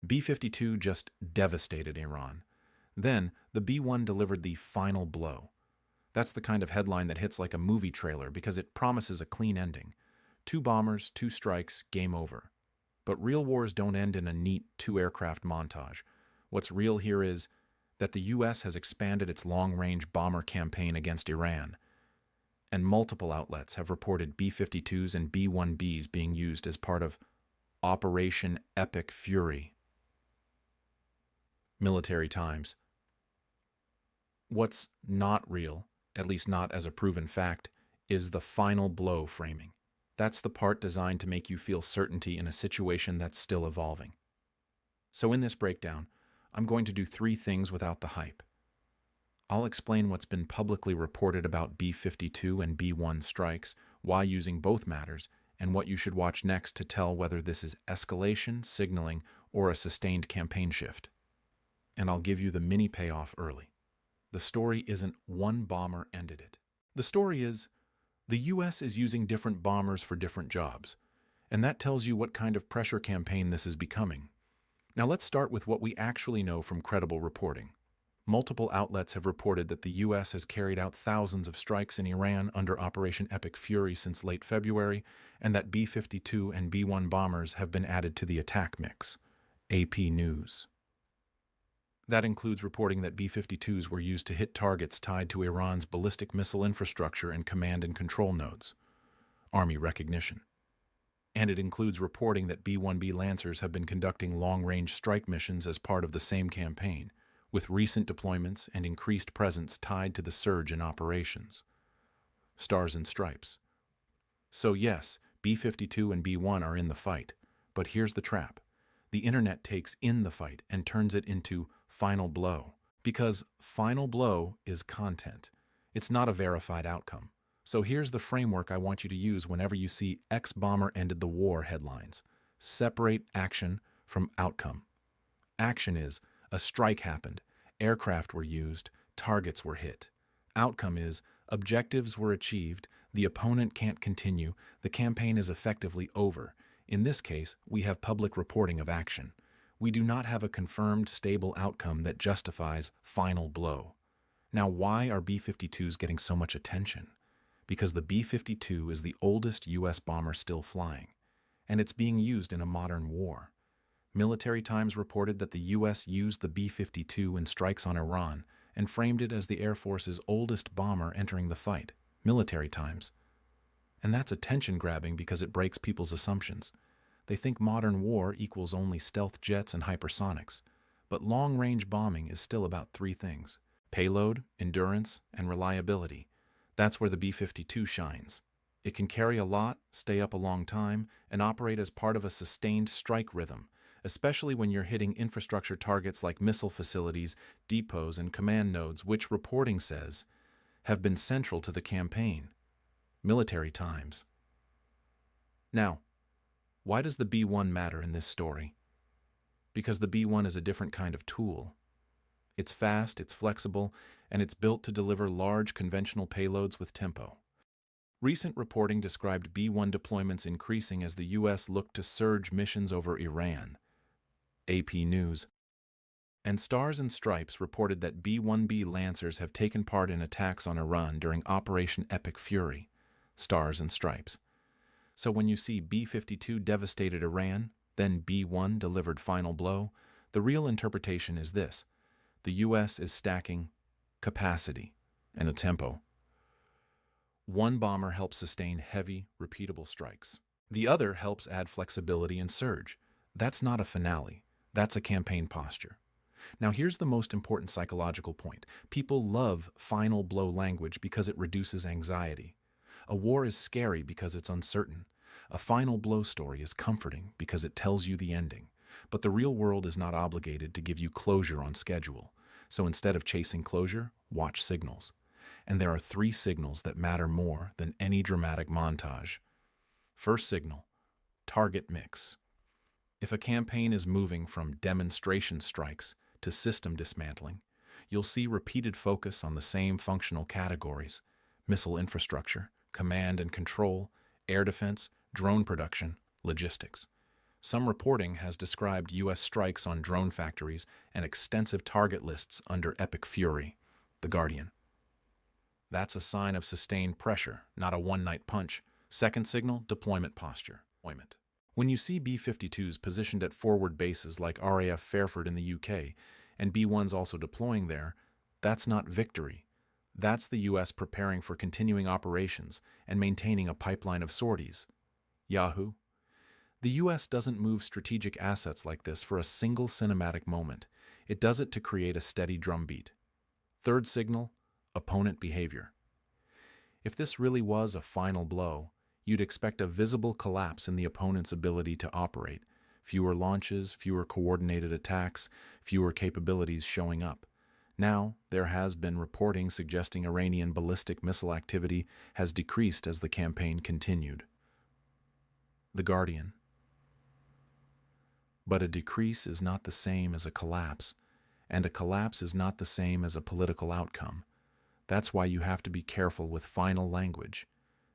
B-52 just devastated Iran. Then, the B-1 delivered the final blow. That's the kind of headline that hits like a movie trailer because it promises a clean ending. 2 bombers, 2 strikes, game over. But real wars don't end in a neat 2-aircraft montage. What's real here is that the U.S. has expanded its long-range bomber campaign against Iran, and multiple outlets have reported B-52s and B-1Bs being used as part of Operation Epic Fury. Military Times. What's not real, at least not as a proven fact, is the final blow framing. That's the part designed to make you feel certainty in a situation that's still evolving. So in this breakdown, I'm going to do 3 things without the hype. I'll explain what's been publicly reported about B-52 and B-1 strikes, why using both matters, and what you should watch next to tell whether this is escalation, signaling, or a sustained campaign shift. And I'll give you the mini payoff early. The story isn't one bomber ended it. The story is the U.S. is using different bombers for different jobs, and that tells you what kind of pressure campaign this is becoming. Now let's start with what we actually know from credible reporting. Multiple outlets have reported that the U.S. has carried out thousands of strikes in Iran under Operation Epic Fury since late February, and that B-52 and B-1 bombers have been added to the attack mix. AP News. That includes reporting that B-52s were used to hit targets tied to Iran's ballistic missile infrastructure and command and control nodes. Army recognition. And it includes reporting that B-1B Lancers have been conducting long-range strike missions as part of the same campaign, with recent deployments and increased presence tied to the surge in operations. Stars and Stripes. So yes, B-52 and B-1 are in the fight, but here's the trap. The internet takes in the fight and turns it into final blow, because final blow is content. It's not a verified outcome. So here's the framework I want you to use whenever you see X bomber ended the war headlines. Separate action from outcome. Action is a strike happened, aircraft were used, targets were hit. Outcome is objectives were achieved, the opponent can't continue, the campaign is effectively over. In this case, we have public reporting of action. We do not have a confirmed, stable outcome that justifies final blow. Now, why are B-52s getting so much attention? Because the B-52 is the oldest U.S. bomber still flying, and it's being used in a modern war. Military Times reported that the U.S. used the B-52 in strikes on Iran and framed it as the Air Force's oldest bomber entering the fight. Military Times. And that's attention-grabbing because it breaks people's assumptions. They think modern war equals only stealth jets and hypersonics. But long-range bombing is still about 3 things: payload, endurance, and reliability. That's where the B-52 shines. It can carry a lot, stay up a long time, and operate as part of a sustained strike rhythm, especially when you're hitting infrastructure targets like missile facilities, depots, and command nodes, which reporting says have been central to the campaign. Military Times. Now, why does the B-1 matter in this story? Because the B-1 is a different kind of tool. It's fast, it's flexible, and it's built to deliver large conventional payloads with tempo. Recent reporting described B-1 deployments increasing as the U.S. looked to surge missions over Iran. AP News. And Stars and Stripes reported that B-1B Lancers have taken part in attacks on Iran during Operation Epic Fury. Stars and Stripes. So when you see B-52 devastated Iran, then B-1 delivered final blow, the real interpretation is this: the U.S. is stacking capacity and a tempo. One bomber helps sustain heavy, repeatable strikes. The other helps add flexibility and surge. That's not a finale. That's a campaign posture. Now here's the most important psychological point. People love final blow language because it reduces anxiety. A war is scary because it's uncertain. A final blow story is comforting because it tells you the ending. But the real world is not obligated to give you closure on schedule. So instead of chasing closure, watch signals. And there are 3 signals that matter more than any dramatic montage. First signal: target mix. If a campaign is moving from demonstration strikes to system dismantling, you'll see repeated focus on the same functional categories: missile infrastructure, command and control, air defense, drone production, logistics. Some reporting has described U.S. strikes on drone factories and extensive target lists under epic fury. The Guardian. That's a sign of sustained pressure, not a one-night punch. Second signal, deployment posture. When you see B-52s positioned at forward bases like RAF Fairford in the UK, and B-1s also deploying there, that's not victory. That's the U.S. preparing for continuing operations and maintaining a pipeline of sorties. Yahoo! The U.S. doesn't move strategic assets like this for a single cinematic moment. It does it to create a steady drumbeat. Third signal, opponent behavior. If this really was a final blow, you'd expect a visible collapse in the opponent's ability to operate. Fewer launches, fewer coordinated attacks, fewer capabilities showing up. Now, there has been reporting suggesting Iranian ballistic missile activity has decreased as the campaign continued. The Guardian. But a decrease is not the same as a collapse, and a collapse is not the same as a political outcome. That's why you have to be careful with final language.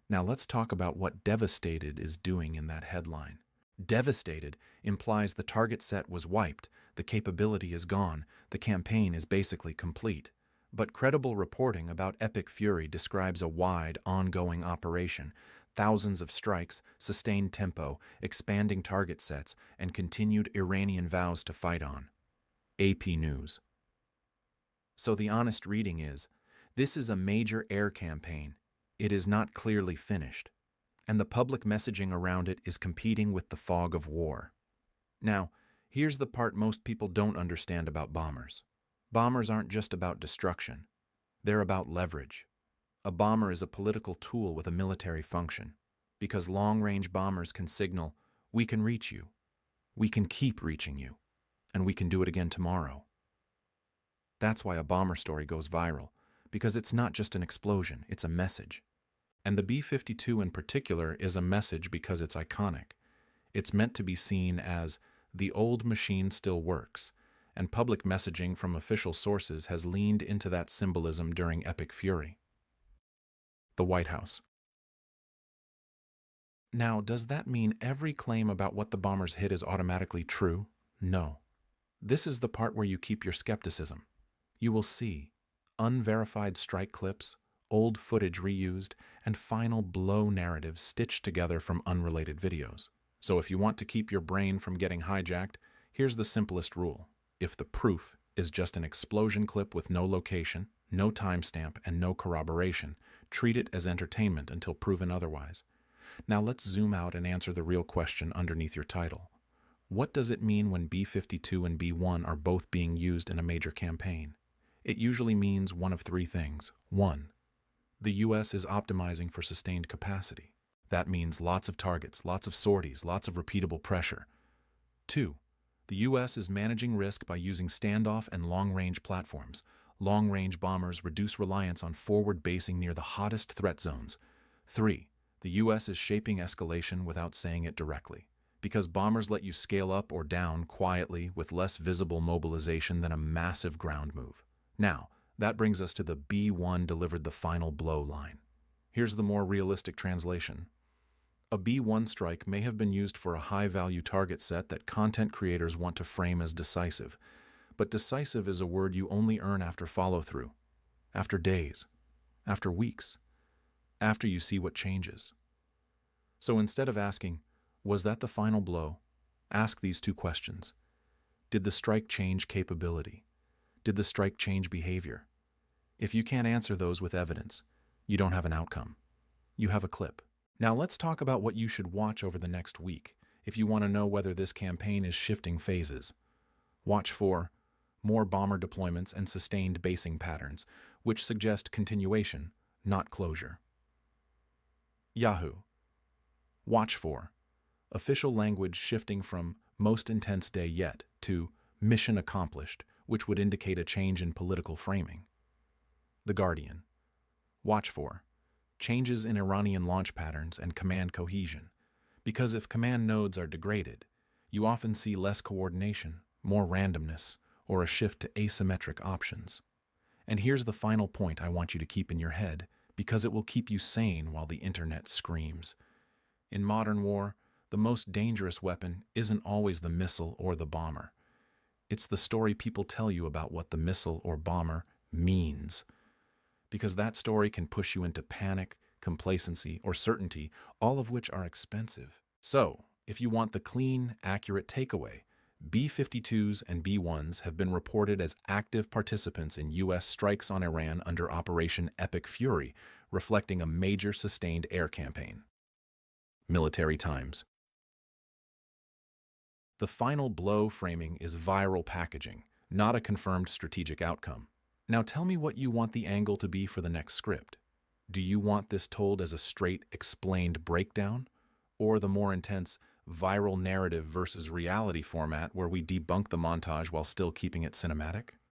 Now let's talk about what devastated is doing in that headline. Devastated implies the target set was wiped, the capability is gone, the campaign is basically complete. But credible reporting about epic fury describes a wide, ongoing operation, thousands of strikes, sustained tempo, expanding target sets, and continued Iranian vows to fight on. AP News. So the honest reading is, this is a major air campaign. It is not clearly finished, and the public messaging around it is competing with the fog of war. Now, here's the part most people don't understand about bombers. Bombers aren't just about destruction. They're about leverage. A bomber is a political tool with a military function, because long-range bombers can signal, we can reach you, we can keep reaching you, and we can do it again tomorrow. That's why a bomber story goes viral, because it's not just an explosion, it's a message. And the B-52 in particular is a message because it's iconic. It's meant to be seen as the old machine still works, and public messaging from official sources has leaned into that symbolism during epic fury. The White House. Now, does that mean every claim about what the bombers hit is automatically true? No. This is the part where you keep your skepticism. You will see unverified strike clips, old footage reused, and final blow narratives stitched together from unrelated videos. So if you want to keep your brain from getting hijacked, here's the simplest rule. If the proof is just an explosion clip with no location, no timestamp, and no corroboration, treat it as entertainment until proven otherwise. Now let's zoom out and answer the real question underneath your title. What does it mean when B-52 and B-1 are both being used in a major campaign? It usually means one of three things. 1. The U.S. is optimizing for sustained capacity. That means lots of targets, lots of sorties, lots of repeatable pressure. 2. The U.S. is managing risk by using standoff and long-range platforms. Long-range bombers reduce reliance on forward basing near the hottest threat zones. 3. The U.S. is shaping escalation without saying it directly, because bombers let you scale up or down quietly with less visible mobilization than a massive ground move. Now, that brings us to the B-1 delivered the final blow line. Here's the more realistic translation. A B-1 strike may have been used for a high-value target set that content creators want to frame as decisive, but decisive is a word you only earn after follow-through, after days, after weeks, after you see what changes. So instead of asking, was that the final blow? Ask these two questions. Did the strike change capability? Did the strike change behavior? If you can't answer those with evidence, you don't have an outcome. You have a clip. Now let's talk about what you should watch over the next week if you want to know whether this campaign is shifting phases. Watch for more bomber deployments and sustained basing patterns, which suggest continuation, not closure. Yahoo! Watch for official language shifting from most intense day yet to mission accomplished, which would indicate a change in political framing. The Guardian. Watch for changes in Iranian launch patterns and command cohesion, because if command nodes are degraded, you often see less coordination, more randomness, or a shift to asymmetric options. And here's the final point I want you to keep in your head, because it will keep you sane while the internet screams. In modern war, The most dangerous weapon isn't always the missile or the bomber. It's the story people tell you about what the missile or bomber means. Because that story can push you into panic, complacency, or certainty, all of which are expensive. So, if you want the clean, accurate takeaway, B-52s and B-1s have been reported as active participants in U.S. strikes on Iran under Operation Epic Fury, reflecting a major sustained air campaign. Military Times. The final blow framing is viral packaging, not a confirmed strategic outcome. Now tell me what you want the angle to be for the next script. Do you want this told as a straight, explained breakdown? Or the more intense, viral narrative versus reality format where we debunk the montage while still keeping it cinematic?